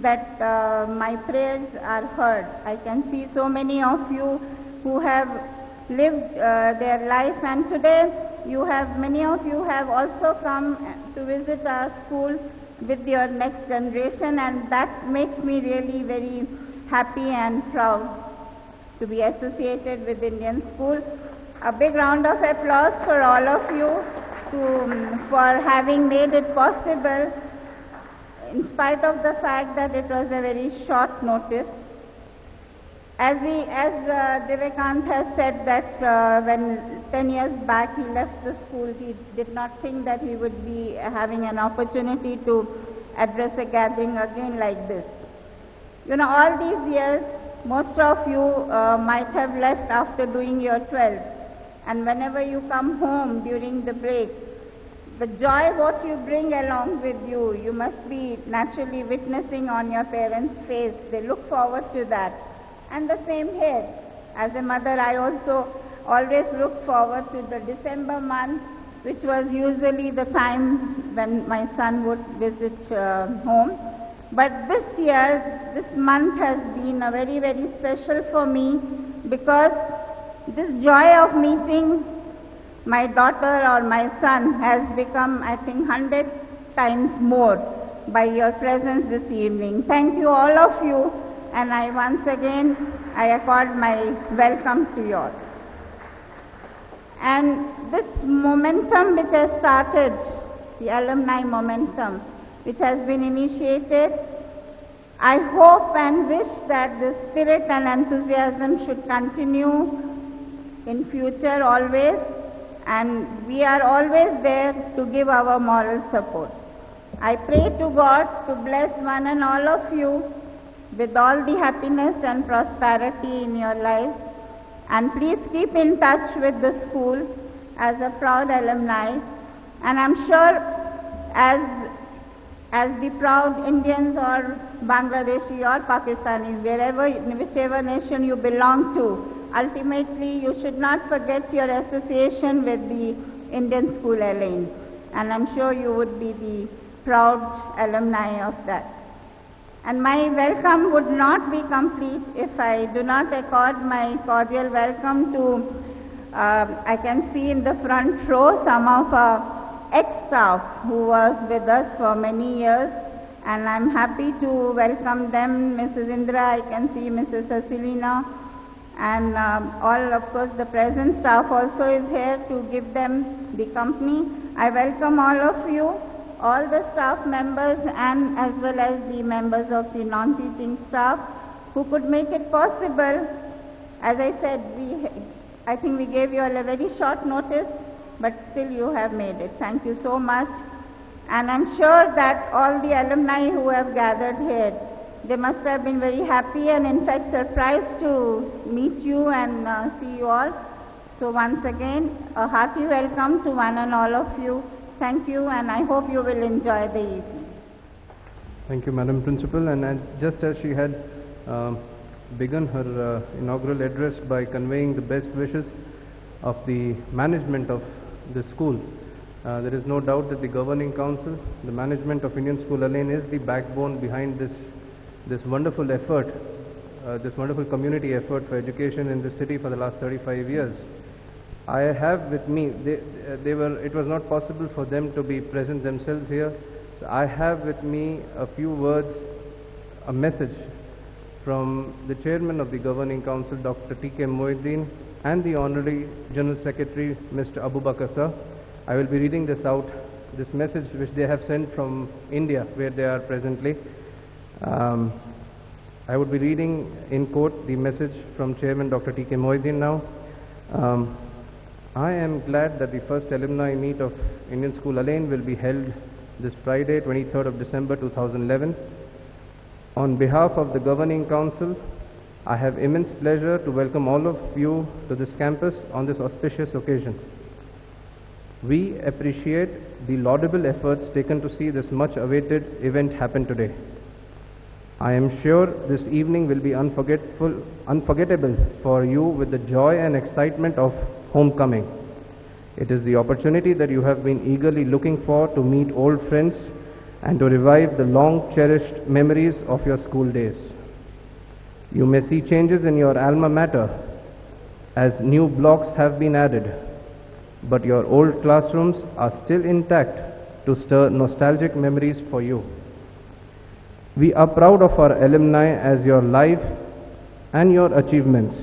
that my prayers are heard. I can see so many of you who have lived their life, and today many of you have also come to visit our school with your next generation, and that makes me really very happy and proud to be associated with Indian School. A big round of applause for all of you for having made it possible, in spite of the fact that it was a very short notice. As Devakant has said that when 10 years back he left the school, he did not think that he would be having an opportunity to address a gathering again like this. You know, all these years, most of you might have left after doing your 12th. And whenever you come home during the break, the joy what you bring along with you, you must be naturally witnessing on your parents' face. They look forward to that. And the same here. As a mother, I also always look forward to the December month, which was usually the time when my son would visit home. But this year, this month has been a very, very special for me, because this joy of meeting my daughter or my son has become, I think, 100 times more by your presence this evening. Thank you, all of you, and once again I accord my welcome to you all. And this momentum which has started, the alumni momentum, which has been initiated, I hope and wish that the spirit and enthusiasm should continue in future always, and we are always there to give our moral support. I pray to God to bless one and all of you with all the happiness and prosperity in your lives, and please keep in touch with the school as a proud alumni, and I'm sure as the proud Indians or Bangladeshi or Pakistanis, whichever nation you belong to, ultimately you should not forget your association with the Indian School Alliance, and I'm sure you would be the proud alumni of that. And my welcome would not be complete if I do not accord my cordial welcome to, I can see in the front row some of our ex-staff who was with us for many years, and I'm happy to welcome them. Mrs. Indra, I can see Mrs. Cecilina, and all, of course, the present staff also is here to give them the company. I welcome all of you, all the staff members, and as well as the members of the non-teaching staff who could make it possible. As I said, I think we gave you all a very short notice, but still you have made it. Thank you so much. And I'm sure that all the alumni who have gathered here, they must have been very happy and in fact surprised to meet you and see you all. So once again, a hearty welcome to one and all of you. Thank you, and I hope you will enjoy the evening. Thank you, Madam Principal. And just as she had begun her inaugural address by conveying the best wishes of the management of the school, there is no doubt that the Governing Council, the management of Indian School Alliance, is the backbone behind this wonderful effort, this wonderful community effort for education in the city for the last 35 years. I have with me, it was not possible for them to be present themselves here, so I have with me a few words, a message from the Chairman of the Governing Council, Dr. T.K. Mohiuddin, and the Honorary General Secretary, Mr. Abu Bakr Sir. I will be reading this out, this message which they have sent from India, where they are presently. I would be reading in quote the message from Chairman Dr. T.K. Mohiuddin now. I am glad that the first alumni meet of Indian School Alliance will be held this Friday, 23rd of December 2011. On behalf of the Governing Council, I have immense pleasure to welcome all of you to this campus on this auspicious occasion. We appreciate the laudable efforts taken to see this much awaited event happen today. I am sure this evening will be unforgettable for you with the joy and excitement of homecoming. It is the opportunity that you have been eagerly looking for to meet old friends and to revive the long-cherished memories of your school days. You may see changes in your alma mater as new blocks have been added, but your old classrooms are still intact to stir nostalgic memories for you. We are proud of our alumni as your life and your achievements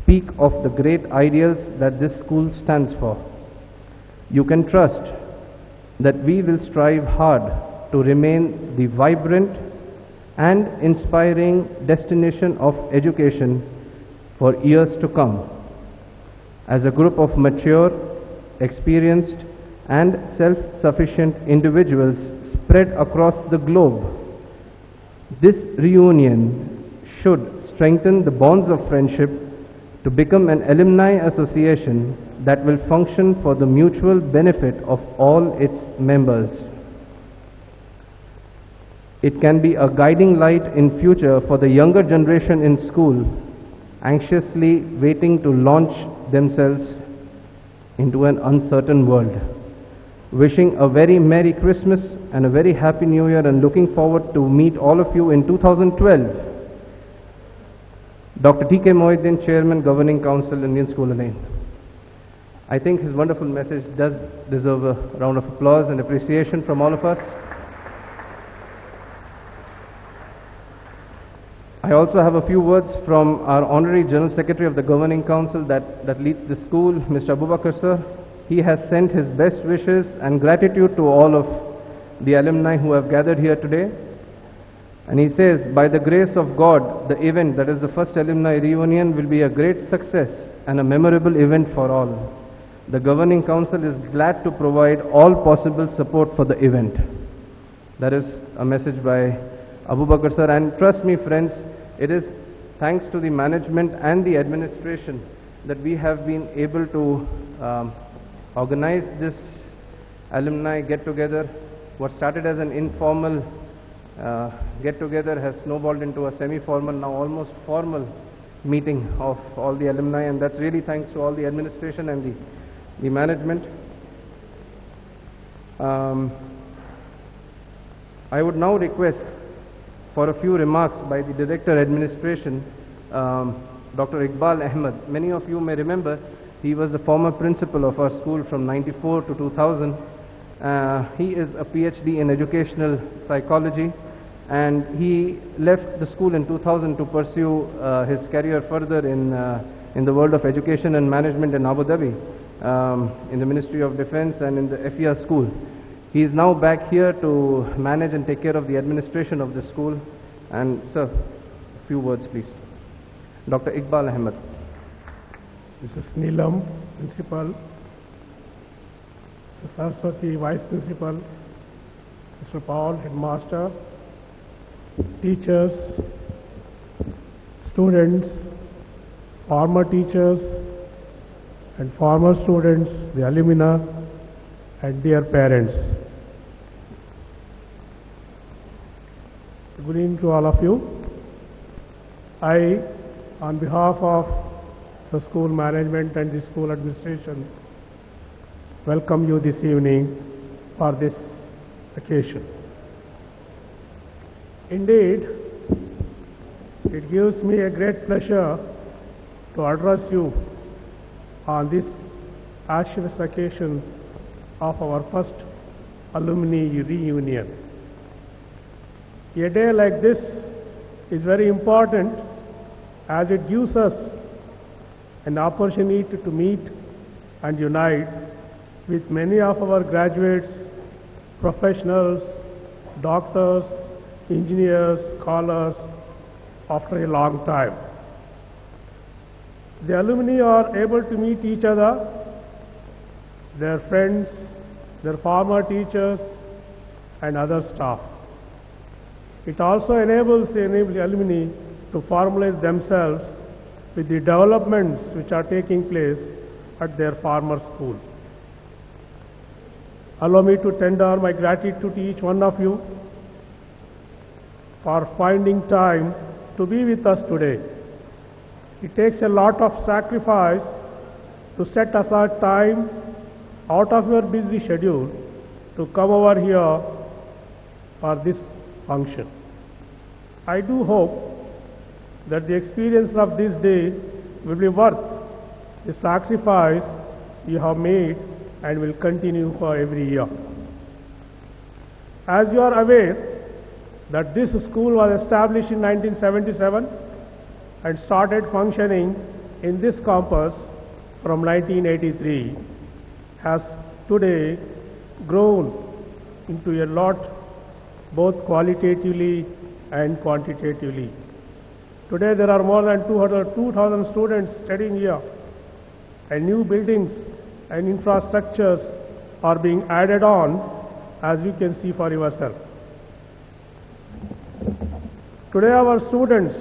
speak of the great ideals that this school stands for. You can trust that we will strive hard to remain the vibrant and inspiring destination of education for years to come. As a group of mature, experienced, and self-sufficient individuals spread across the globe, this reunion should strengthen the bonds of friendship to become an alumni association that will function for the mutual benefit of all its members. It can be a guiding light in future for the younger generation in school, anxiously waiting to launch themselves into an uncertain world. Wishing a very Merry Christmas and a very Happy New Year, and looking forward to meet all of you in 2012. Dr. T.K. Mohiddin, Chairman, Governing Council, Indian School Lane. I think his wonderful message does deserve a round of applause and appreciation from all of us. I also have a few words from our Honorary General Secretary of the Governing Council that leads the school, Mr. Abubakar sir. He has sent his best wishes and gratitude to all of the alumni who have gathered here today. And he says, by the grace of God, the event, that is the first alumni reunion, will be a great success and a memorable event for all. The Governing Council is glad to provide all possible support for the event. That is a message by Abu Bakr sir, and trust me friends, it is thanks to the management and the administration that we have been able to organize this alumni get-together. What started as an informal get-together has snowballed into a semi-formal, now almost formal meeting of all the alumni, and that's really thanks to all the administration and the management. I would now request for a few remarks by the Director Administration, Dr. Iqbal Ahmed. Many of you may remember he was the former principal of our school from 94 to 2000. He is a PhD in educational psychology, and he left the school in 2000 to pursue his career further in the world of education and management in Abu Dhabi, in the Ministry of Defense and in the FIA school. He is now back here to manage and take care of the administration of the school. And sir, a few words please. Dr. Iqbal Ahmed. Mrs. Neelam, Principal, Mr. Saraswati, Vice Principal, Mr. Paul, Headmaster, teachers, students, former teachers and former students, the alumni, and dear parents. Good evening to all of you. I, on behalf of the school management and the school administration, welcome you this evening for this occasion. Indeed, it gives me a great pleasure to address you on this auspicious occasion of our first alumni reunion. A day like this is very important as it gives us an opportunity to meet and unite with many of our graduates, professionals, doctors, engineers, scholars after a long time. The alumni are able to meet each other, their friends, their former teachers and other staff. It also enables the alumni to formalize themselves with the developments which are taking place at their former school. Allow me to tender my gratitude to each one of you for finding time to be with us today. It takes a lot of sacrifice to set aside time out of your busy schedule to come over here for this function. I do hope that the experience of this day will be worth the sacrifice you have made and will continue for every year. As you are aware that this school was established in 1977 and started functioning in this campus from 1983, has today grown into a lot both qualitatively and quantitatively. Today there are more than 2,000 students studying here, and new buildings and infrastructures are being added on, as you can see for yourself. Today our students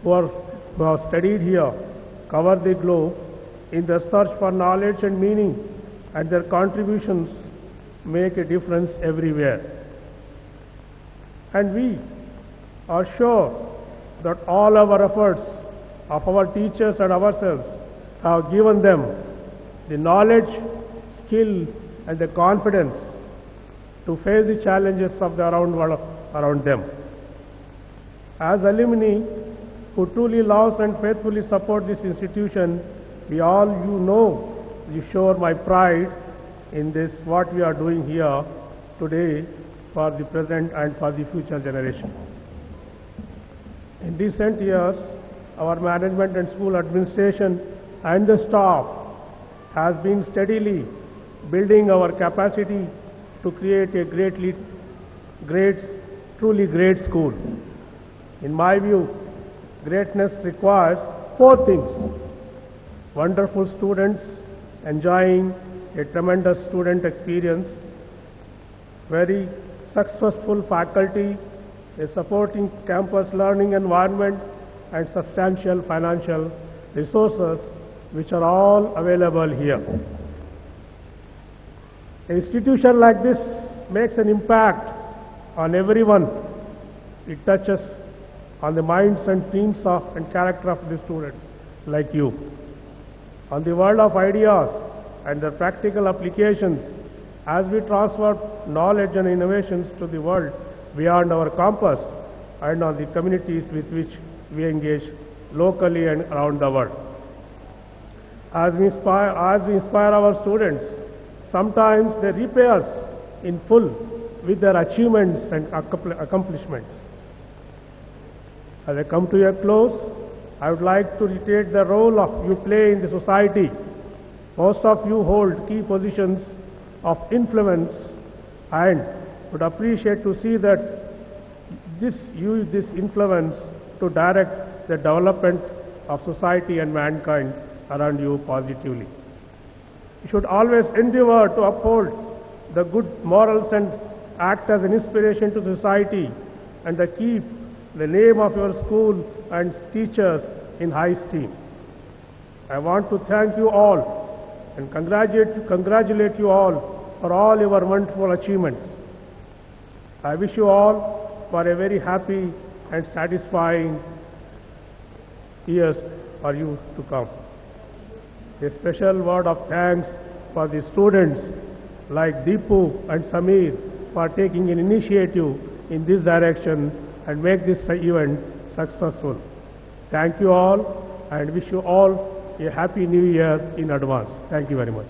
who have studied here cover the globe in their search for knowledge and meaning, and their contributions make a difference everywhere. And we are sure that all our efforts of our teachers and ourselves have given them the knowledge, skill, and the confidence to face the challenges of the world around them. As alumni who truly love and faithfully support this institution, we all you show my pride in this, what we are doing here today for the present and for the future generation. In recent years, our management and school administration and the staff has been steadily building our capacity to create a truly great school. In my view, greatness requires 4 things: wonderful students enjoying a tremendous student experience, very successful faculty, a supporting campus learning environment, and substantial financial resources, which are all available here. An institution like this makes an impact on everyone. It touches on the minds and dreams and character of the students like you, on the world of ideas and their practical applications as we transfer knowledge and innovations to the world beyond our campus, and on the communities with which we engage locally and around the world. As we inspire our students, sometimes they repay us in full with their achievements and accomplishments. As I come to a close, I would like to reiterate the role you play in the society. Most of you hold key positions of influence, and would appreciate to see that use this influence to direct the development of society and mankind around you positively. You should always endeavor to uphold the good morals and act as an inspiration to society, and to keep the name of your school and teachers in high esteem. I want to thank you all and congratulate you all for all your wonderful achievements. I wish you all for a very happy and satisfying years for you to come. A special word of thanks for the students like Deepu and Samir for taking an initiative in this direction and make this event successful. Thank you all, and wish you all a happy new year in advance. Thank you very much.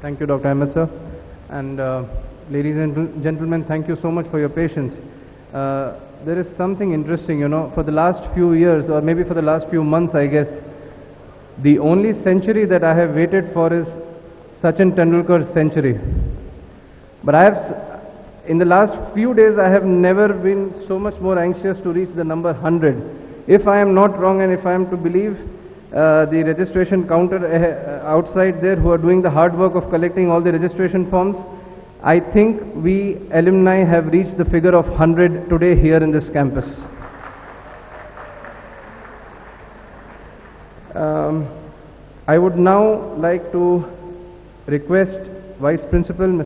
Thank you, Dr. Ahmed, sir. And ladies and gentlemen, thank you so much for your patience. There is something interesting, for the last few years, or maybe for the last few months, I guess, the only century that I have waited for is Sachin Tendulkar's century. But in the last few days, I have never been so much more anxious to reach the number 100. If I am not wrong, and if I am to believe the registration counter outside there, who are doing the hard work of collecting all the registration forms, I think we alumni have reached the figure of 100 today here in this campus. I would now like to request Vice Principal